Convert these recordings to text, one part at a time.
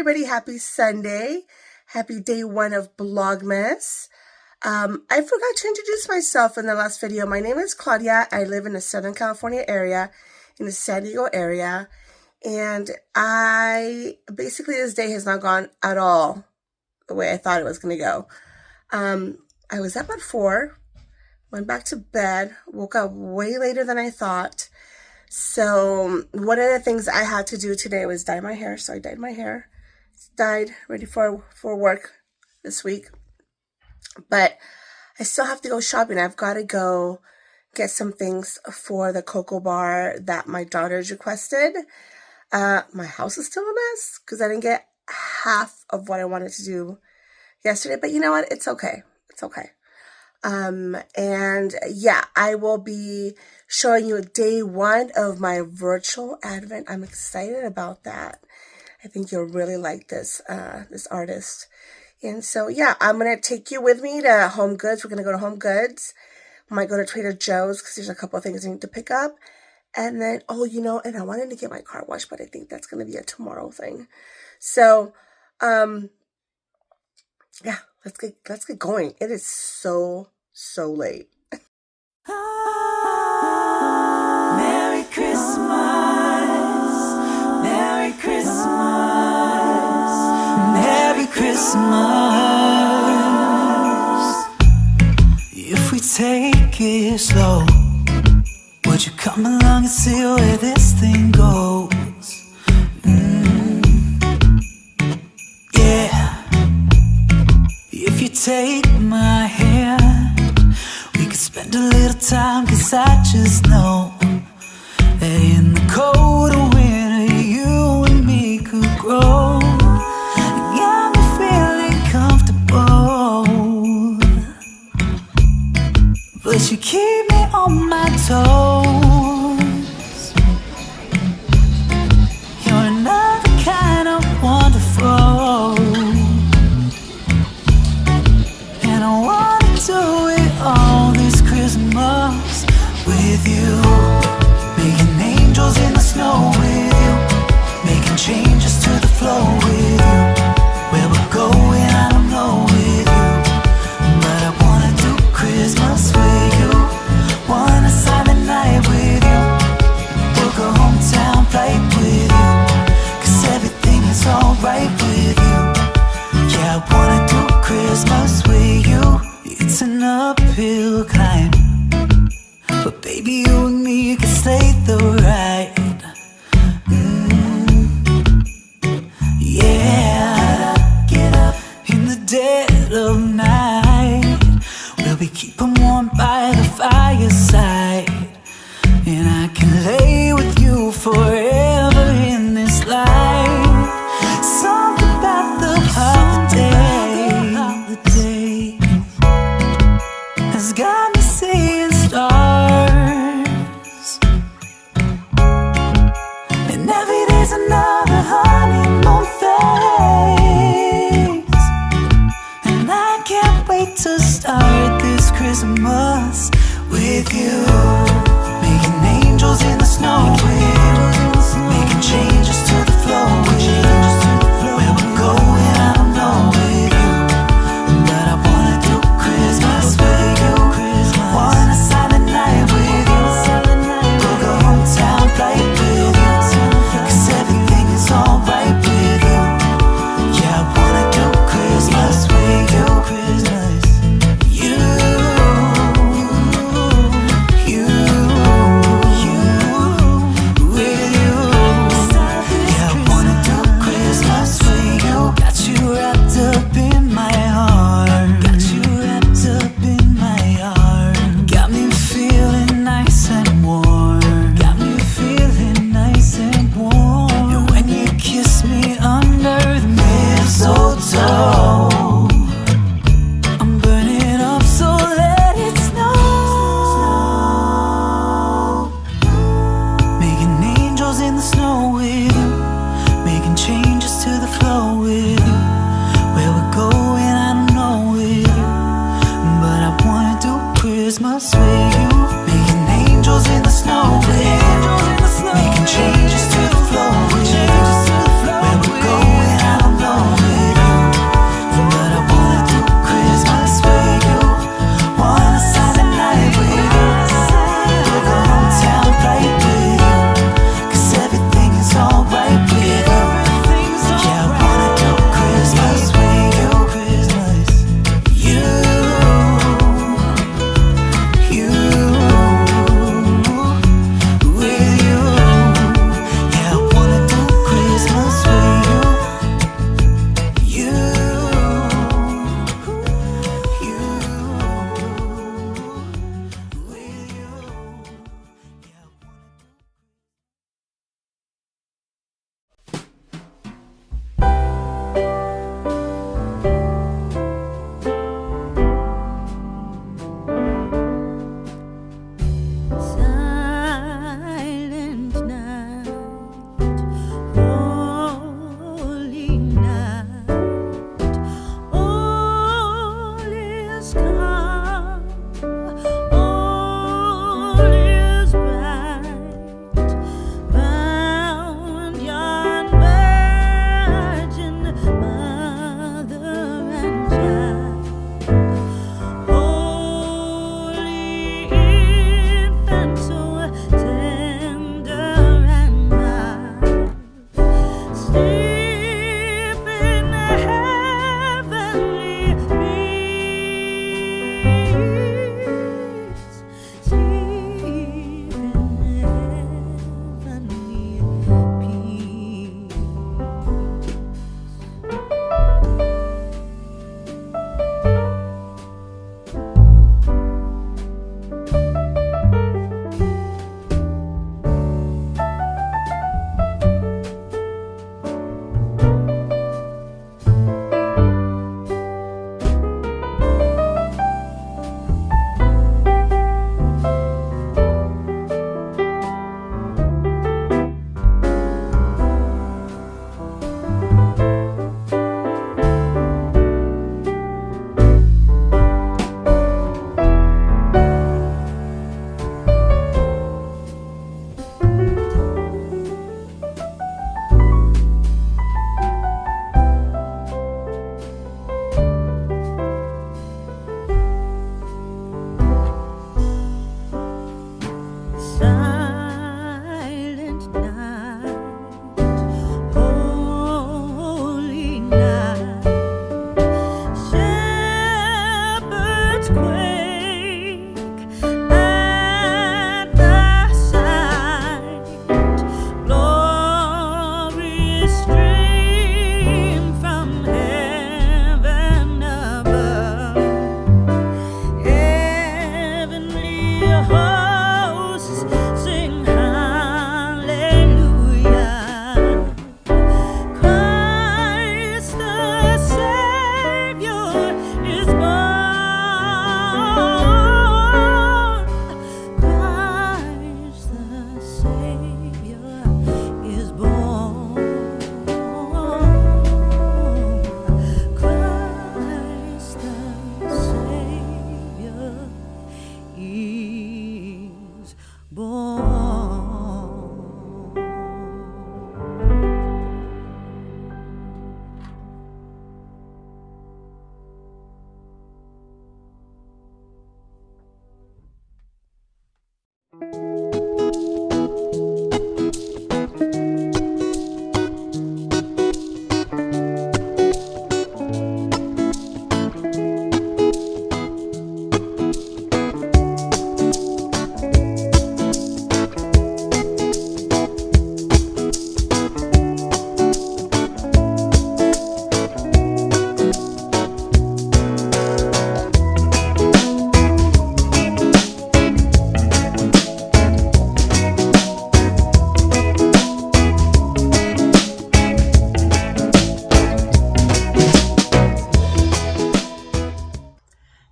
everybody, happy Sunday. Happy day one of Vlogmas. I forgot to introduce myself in the last video. My name is Claudia. I live in the Southern California area, in the San Diego area. And basically this day has not gone at all the way I thought it was going to go. I was up at 4, went back to bed, woke up way later than I thought. So one of the things I had to do today was dye my hair. So I dyed my hair. It's dyed, ready for work this week. But I still have to go shopping. I've got to go get some things for the cocoa bar that my daughter's requested. My house is still a mess because I didn't get half of what I wanted to do yesterday. But you know what? It's okay. It's okay. And yeah, I will be showing you day one of my virtual advent. I'm excited about that. I think you'll really like this, this artist. And so, yeah, I'm going to take you with me to Home Goods. We're going to go to Home Goods. I might go to Trader Joe's because there's a couple of things I need to pick up. And then, oh, you know, and I wanted to get my car washed, but I think that's going to be a tomorrow thing. So, yeah, let's get going. It is so late. Merry Christmas, Merry Christmas, Merry Christmas. If we take it slow, would you come along and see where this thing goes? Yeah. If you take my hand, we could spend a little time, 'cause I just know that in the cold of winter you and me could grow. You got me feeling comfortable, but you keep me on my toes. You're another kind of wonderful, and I wanna do it all this Christmas with you. Making angels in the snow with you, making changes to the flow with you. Where we're going, I don't know with you, but I wanna do Christmas with you. Wanna silent night with you, book a hometown flight with you, 'cause everything is alright with you. Yeah, I wanna do Christmas with you. It's an uphill climb, but baby, you and me can slay the ride. Yeah, get up in the dead of night. We'll be keeping warm by the fireside, and I can lay with you forever in this life. Something about the holiday has got me seeing stars, and every day's another honeymoon phase, and I can't wait to start this Christmas with you. Making angels in the snow with you, making changes to the flow with you. Where we're going, I don't know with you, but I wanna do Christmas with you. Wanna silent night with you, book a hometown flight with you, 'cause everything is alright with you. Yeah, I wanna do Christmas with you. Christmas, you.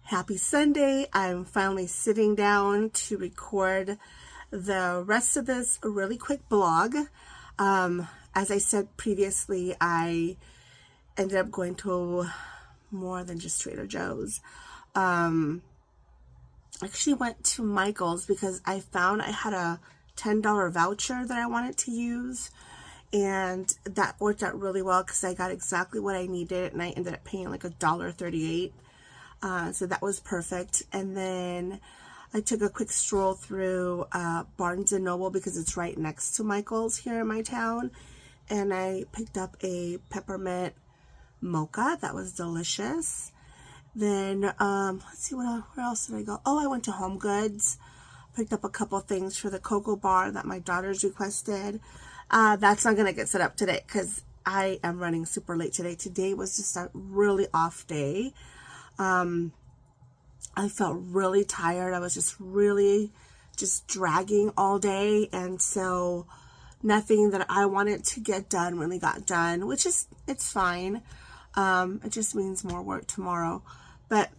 Happy Sunday. I'm finally sitting down to record the rest of this really quick blog. As I said previously, I ended up going to more than just Trader Joe's. I actually went to Michael's because I found I had a $10 voucher that I wanted to use, and that worked out really well because I got exactly what I needed, and I ended up paying like $1.38. So that was perfect. And then I took a quick stroll through Barnes & Noble because it's right next to Michael's here in my town, and I picked up a peppermint mocha that was delicious. Then let's see, where else did I go? Oh, I went to Home Goods, picked up a couple things for the cocoa bar that my daughters requested. That's not gonna get set up today because I am running super late today. Today was just a really off day. I felt really tired. I was just dragging all day, and so nothing that I wanted to get done really got done, which is, it's fine. It just means more work tomorrow. But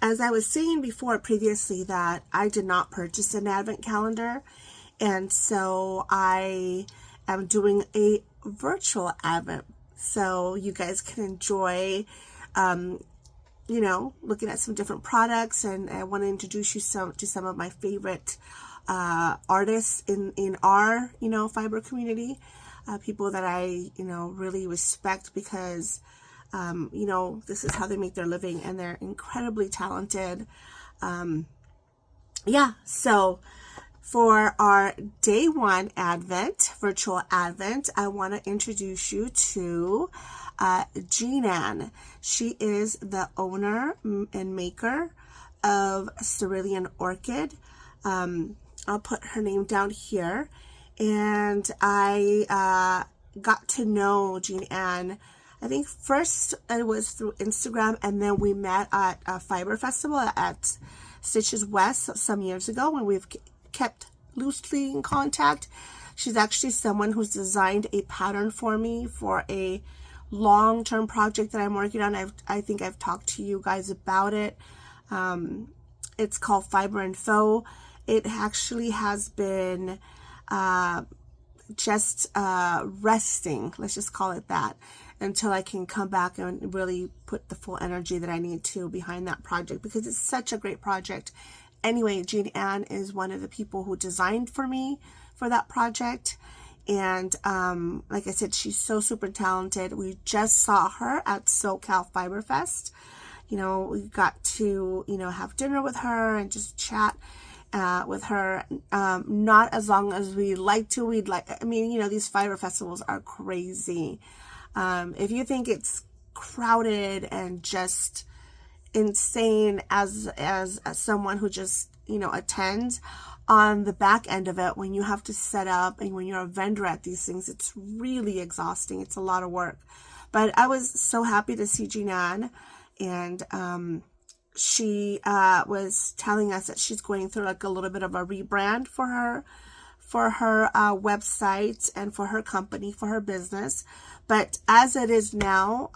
as I was saying before previously, that I did not purchase an advent calendar, and so I am doing a virtual advent so you guys can enjoy you know, looking at some different products, and I want to introduce you to some of my favorite artists in our, you know, fiber community, people that I, you know, really respect because, you know, this is how they make their living, and they're incredibly talented. Yeah, so for our day one advent, virtual advent, I want to introduce you to Jeananne. She is the owner and maker of Cerulean Orchid. I'll put her name down here. And I got to know Jeananne, I think first it was through Instagram, and then we met at a fiber festival at Stitches West some years ago, when we've kept loosely in contact. She's actually someone who's designed a pattern for me for a long-term project that I'm working on. I think I've talked to you guys about it. It's called Fiber and Faux. It actually has been just resting, let's just call it that, until I can come back and really put the full energy that I need to behind that project, because it's such a great project. Anyway, Jeananne is one of the people who designed for me for that project. And like I said, she's so super talented. We just saw her at SoCal Fiber Fest. You know, we got to, you know, have dinner with her and just chat with her. Not as long as we like to. I mean, you know, these fiber festivals are crazy. If you think it's crowded and just insane as someone who just, you know, attends, on the back end of it, when you have to set up and when you're a vendor at these things, it's really exhausting. It's a lot of work. But I was so happy to see Jeananne, and she was telling us that she's going through like a little bit of a rebrand for her website and for her company, for her business. But as it is now,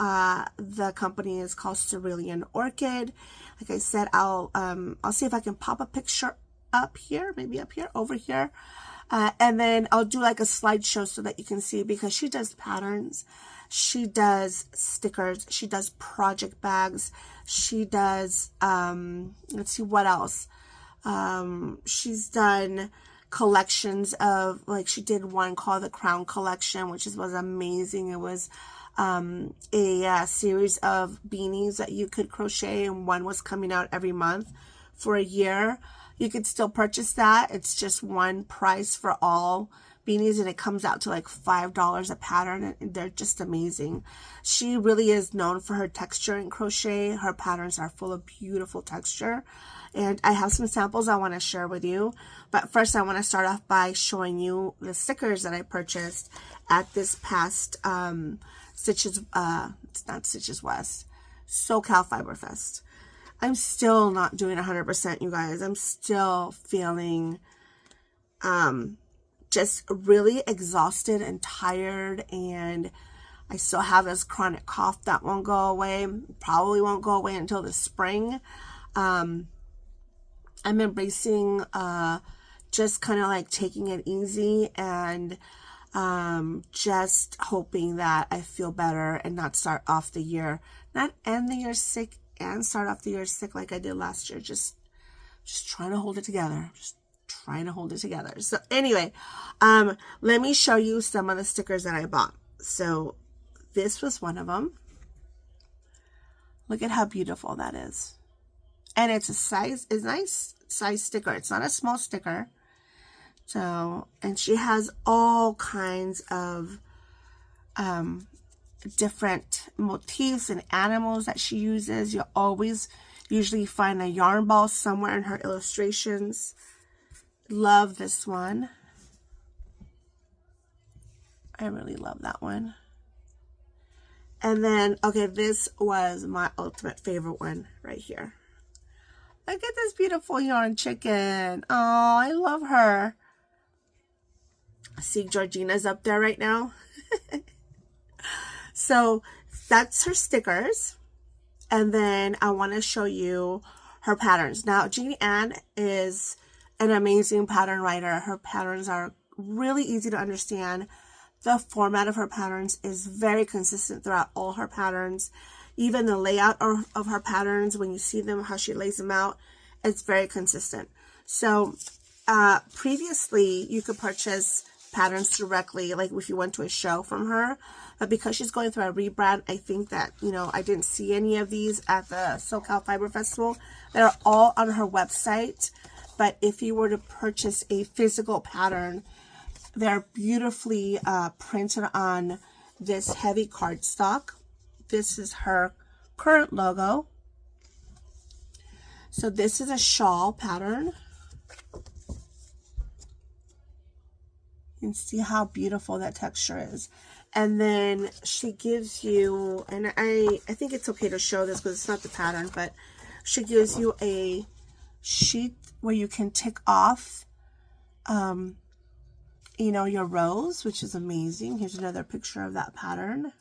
the company is called Cerulean Orchid. Like I said, I'll see if I can pop a picture up here, maybe up here, over here, and then I'll do like a slideshow so that you can see, because she does patterns, she does stickers, she does project bags, she does let's see what else, she's done collections of, like, she did one called the Crown Collection, which was amazing. It was a series of beanies that you could crochet, and one was coming out every month for a year. You could still purchase that. It's just one price for all beanies, and it comes out to like $5 a pattern, and they're just amazing. She really is known for her texture in crochet. Her patterns are full of beautiful texture, and I have some samples I want to share with you. But first, I want to start off by showing you the stickers that I purchased at this past Stitches, it's not Stitches West, SoCal Fiber Fest. I'm still not doing 100%, you guys. I'm still feeling just really exhausted and tired, and I still have this chronic cough that won't go away. Probably won't go away until the spring. I'm embracing just kind of like taking it easy and just hoping that I feel better and not start off the year, not end the year sick and start off the year sick like I did last year. Just trying to hold it together. Just trying to hold it together. So anyway, let me show you some of the stickers that I bought. So this was one of them. Look at how beautiful that is. And it's a nice size sticker. It's not a small sticker. So, and she has all kinds of different motifs and animals that she uses. You'll always usually find a yarn ball somewhere in her illustrations. Love this one. I really love that one. And then, okay, this was my ultimate favorite one right here. Look at this beautiful yarn chicken. Oh, I love her. See, Georgina's up there right now. So that's her stickers. And then I want to show you her patterns. Now, Jeananne is an amazing pattern writer. Her patterns are really easy to understand. The format of her patterns is very consistent throughout all her patterns. Even the layout of her patterns, when you see them, how she lays them out, it's very consistent. So previously, you could purchase patterns directly, like if you went to a show from her. But because she's going through a rebrand, I think that, you know, I didn't see any of these at the SoCal Fiber Festival. They're all on her website. But if you were to purchase a physical pattern, they're beautifully printed on this heavy cardstock. This is her current logo. So this is a shawl pattern. You can see how beautiful that texture is. And then she gives you, and I think it's okay to show this because it's not the pattern, but she gives you a sheet where you can tick off you know, your rows, which is amazing. Here's another picture of that pattern.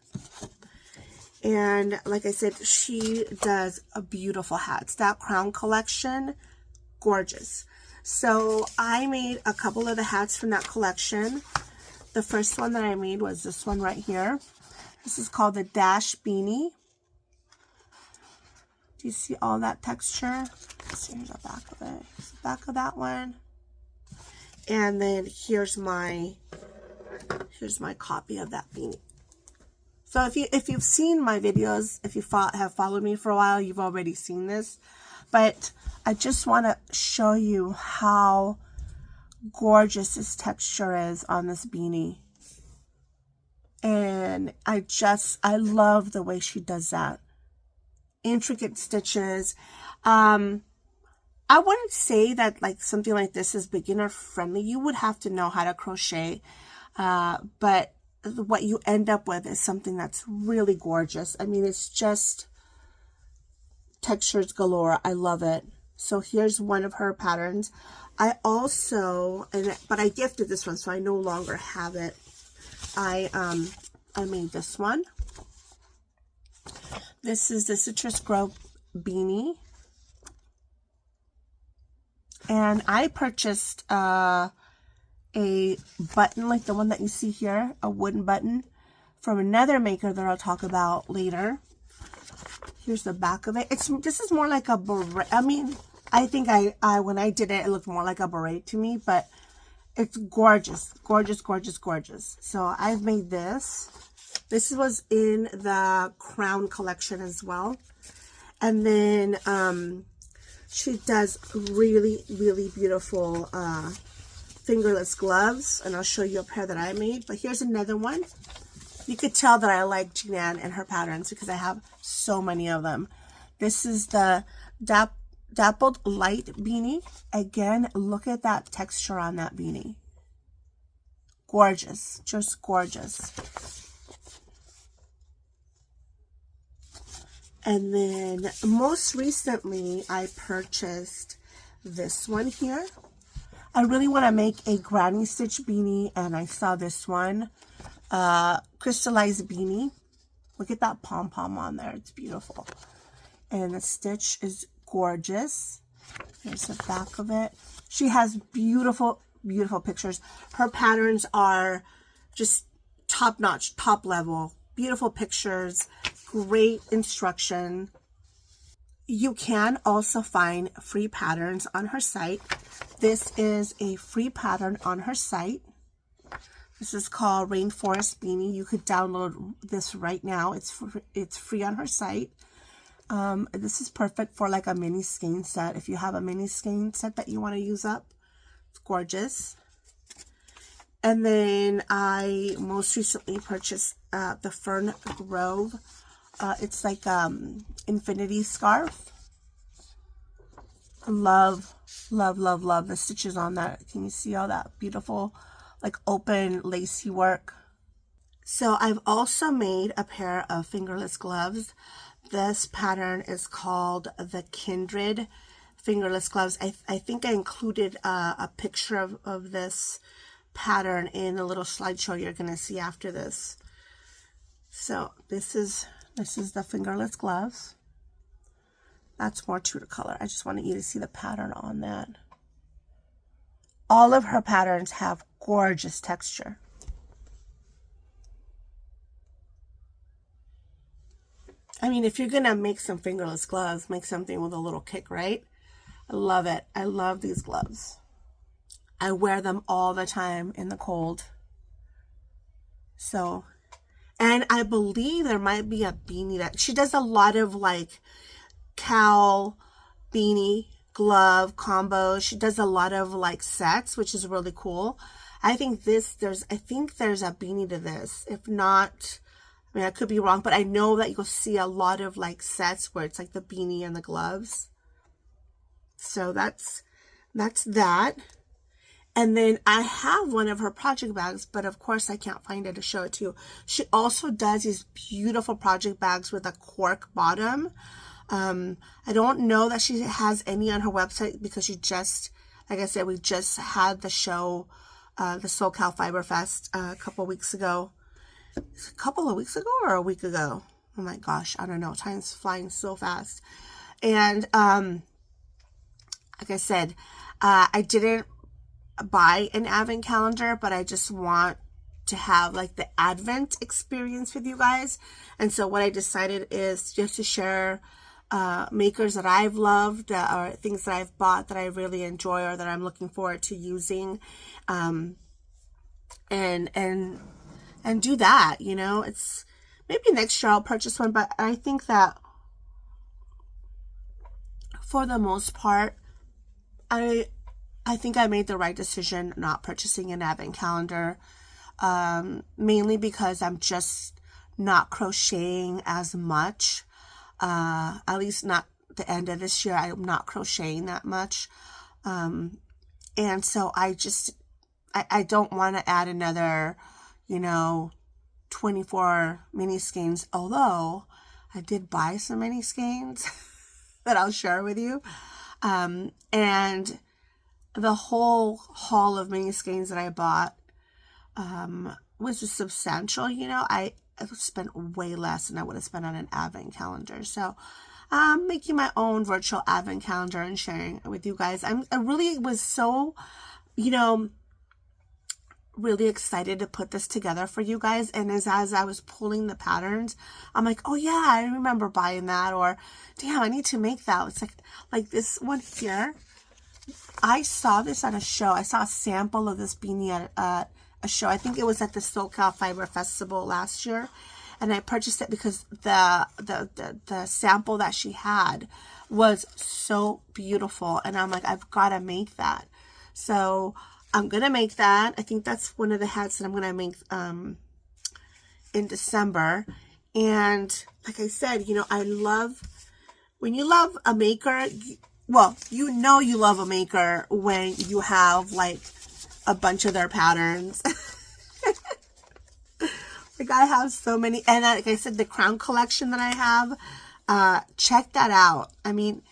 And like I said, she does a beautiful hats. That crown collection, gorgeous. So I made a couple of the hats from that collection. The first one that I made was this one right here. This is called the Dash Beanie. Do you see all that texture? So here's the back of it. Here's the back of that one. And then here's my copy of that beanie. So if you've seen my videos, if you have followed me for a while, you've already seen this. But I just want to show you how gorgeous this texture is on this beanie. And I love the way she does that. Intricate stitches. I wouldn't say that like something like this is beginner friendly. You would have to know how to crochet, but what you end up with is something that's really gorgeous. I mean, it's just textures galore. I love it. So here's one of her patterns. I also, but I gifted this one, so I no longer have it. I made this one. This is the Citrus Grove beanie. And I purchased a button like the one that you see here, a wooden button, from another maker that I'll talk about later. Here's the back of it. This is more like a beret. I mean, I think when I did it, it looked more like a beret to me, but it's gorgeous, gorgeous, gorgeous, gorgeous. So I've made this. This was in the Crown collection as well. And then she does really, really beautiful fingerless gloves, and I'll show you a pair that I made. But here's another one. You could tell that I like Jeananne and her patterns because I have so many of them. This is the Dappled Light beanie. Again, look at that texture on that beanie. Gorgeous, just gorgeous. And then most recently, I purchased this one here. I really want to make a granny stitch beanie, and I saw this one, crystallized beanie. Look at that pom-pom on there. It's beautiful. And the stitch is gorgeous. Here's the back of it. She has beautiful, beautiful pictures. Her patterns are just top-notch, top-level. Beautiful pictures, great instruction. You can also find free patterns on her site. This is a free pattern on her site. This is called Rainforest Beanie. You could download this right now. It's free on her site. This is perfect for like a mini skein set. If you have a mini skein set that you want to use up, it's gorgeous. And then I most recently purchased the Fern Grove. It's like infinity scarf. Love, love, love, love the stitches on that. Can you see all that beautiful like open lacy work? So I've also made a pair of fingerless gloves. This pattern is called the Kindred fingerless gloves. I think I included a picture of this pattern in a little slideshow you're going to see after this. So this is the fingerless gloves. That's more true to color. I just wanted you to see the pattern on that. All of her patterns have gorgeous texture. I mean, if you're going to make some fingerless gloves, make something with a little kick, right? I love it. I love these gloves. I wear them all the time in the cold. So, and I believe there might be a beanie that she does a lot of like cowl, beanie, glove combos. She does a lot of like sets, which is really cool. I think there's a beanie to this. If not, I mean, I could be wrong, but I know that you'll see a lot of like sets where it's like the beanie and the gloves. So that's that. And then I have one of her project bags, but of course I can't find it to show it to you. She also does these beautiful project bags with a cork bottom. I don't know that she has any on her website because she just, like I said, we just had the show, the SoCal Fiber Fest a couple weeks ago. A couple of weeks ago or a week ago? Oh my gosh, I don't know. Time's flying so fast. And like I said, I didn't buy an advent calendar, but I just want to have like the advent experience with you guys. And so what I decided is just to share makers that I've loved or things that I've bought that I really enjoy or that I'm looking forward to using, and do that. You know, it's maybe next year I'll purchase one, but I think that for the most part, I think I made the right decision not purchasing an advent calendar, mainly because I'm just not crocheting as much. At least not the end of this year. I'm not crocheting that much. And so I don't want to add another, 24 mini skeins, although I did buy some mini skeins that I'll share with you. And the whole haul of mini skeins that I bought was just substantial. I spent way less than I would have spent on an advent calendar. So I'm making my own virtual advent calendar and sharing it with you guys. I really was so, really excited to put this together for you guys. And as I was pulling the patterns, I'm like, oh yeah, I remember buying that, or damn, I need to make that. It's like this one here. I saw this at a show. I saw a sample of this beanie at a show. I think it was at the SoCal Fiber Festival last year, and I purchased it because the sample that she had was so beautiful, and I'm like, I've got to make that. So I'm gonna make that. I think that's one of the hats that I'm gonna make in December. And like I said, I love when you love a maker. Well, you love a maker when you have like a bunch of their patterns. Like I have so many, and like I said, the crown collection that I have, check that out. I mean,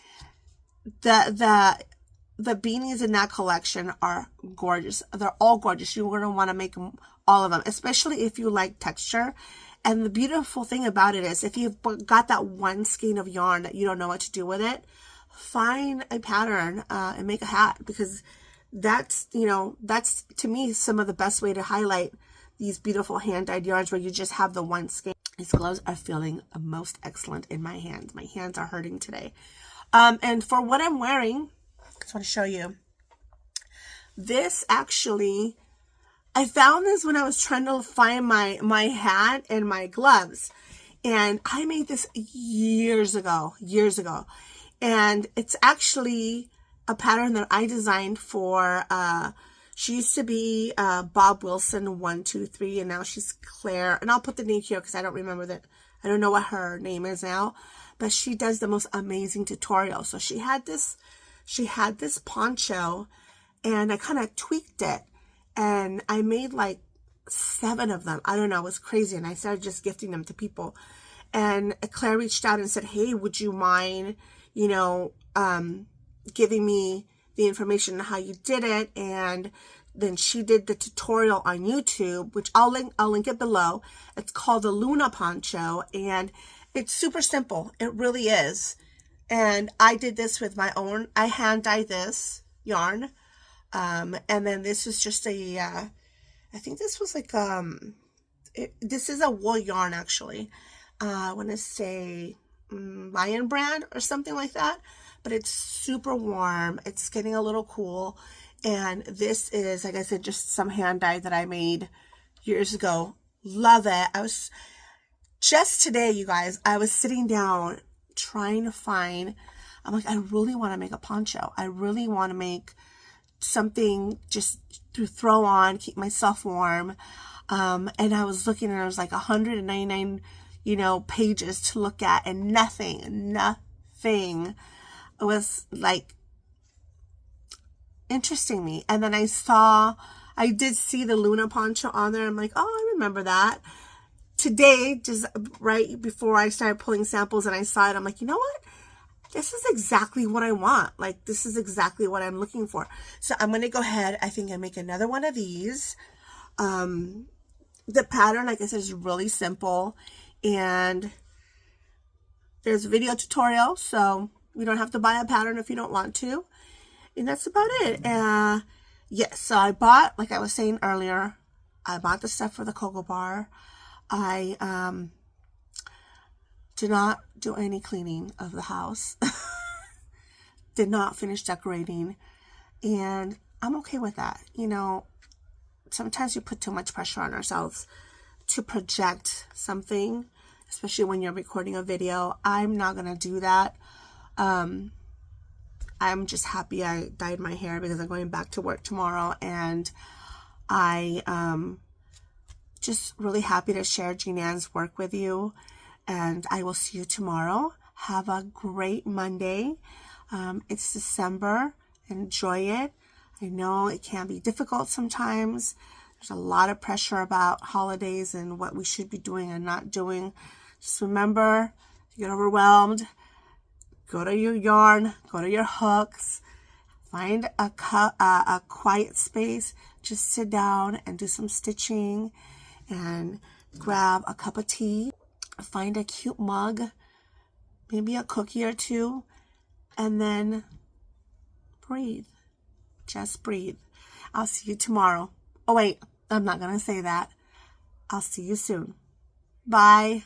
the beanies in that collection are gorgeous. They're all gorgeous. You're going to want to make them, all of them, especially if you like texture. And the beautiful thing about it is if you've got that one skein of yarn that you don't know what to do with it, find a pattern and make a hat, because that's, you know, that's to me some of the best way to highlight these beautiful hand-dyed yarns where you just have the one skein. These gloves are feeling most excellent in my hands. My hands are hurting today. And for what I'm wearing, I just want to show you. This actually, I found this when I was trying to find my hat and my gloves. And I made this years ago. And it's actually a pattern that I designed for, she used to be Bob Wilson 123, and now she's Clare. And I'll put the name here because I don't remember that. I don't know what her name is now, but she does the most amazing tutorials. So she had this poncho, and I kind of tweaked it, and I made like 7 of them. I don't know, it was crazy. And I started just gifting them to people. And Claire reached out and said, hey, would you mind, you know, giving me the information on how you did it? And then she did the tutorial on YouTube, which I'll link it below. It's called the Luna Poncho, and it's super simple. It really is. And I did this with my own, I hand dyed this yarn. And then this is just a, I think this was like, this is a wool yarn actually. I want to say Lion Brand or something like that, but it's super warm. It's getting a little cool. And this is, like I said, just some hand dye that I made years ago. Love it. I was just today, you guys, I was sitting down trying to find, I'm like, I really want to make a poncho. I really want to make something just to throw on, keep myself warm. And I was looking, and it was like 199, you know, pages to look at, and nothing was like interesting me. And then I did see the Luna Poncho on there. I'm like, oh, I remember that. Today, just right before I started pulling samples and I saw it, I'm like, you know what? This is exactly what I want. Like, this is exactly what I'm looking for. So I'm going to go ahead, I think, and make another one of these. The pattern, like I said, is really simple. And there's a video tutorial, so you don't have to buy a pattern if you don't want to. And that's about it. Yes, so I bought, like I was saying earlier, I bought the stuff for the cocoa bar. I did not do any cleaning of the house. Did not finish decorating. And I'm okay with that. You know, sometimes we put too much pressure on ourselves to project something, especially when you're recording a video. I'm not going to do that. I'm just happy I dyed my hair because I'm going back to work tomorrow, and I just really happy to share Jeananne's work with you, and I will see you tomorrow. Have a great Monday. It's December. Enjoy it. I know it can be difficult sometimes. There's a lot of pressure about holidays and what we should be doing and not doing. Just remember, if you get overwhelmed, go to your yarn, go to your hooks, find a quiet space, just sit down and do some stitching, and grab a cup of tea, find a cute mug, maybe a cookie or two, and then breathe. Just breathe. I'll see you tomorrow. Oh wait, I'm not going to say that. I'll see you soon. Bye.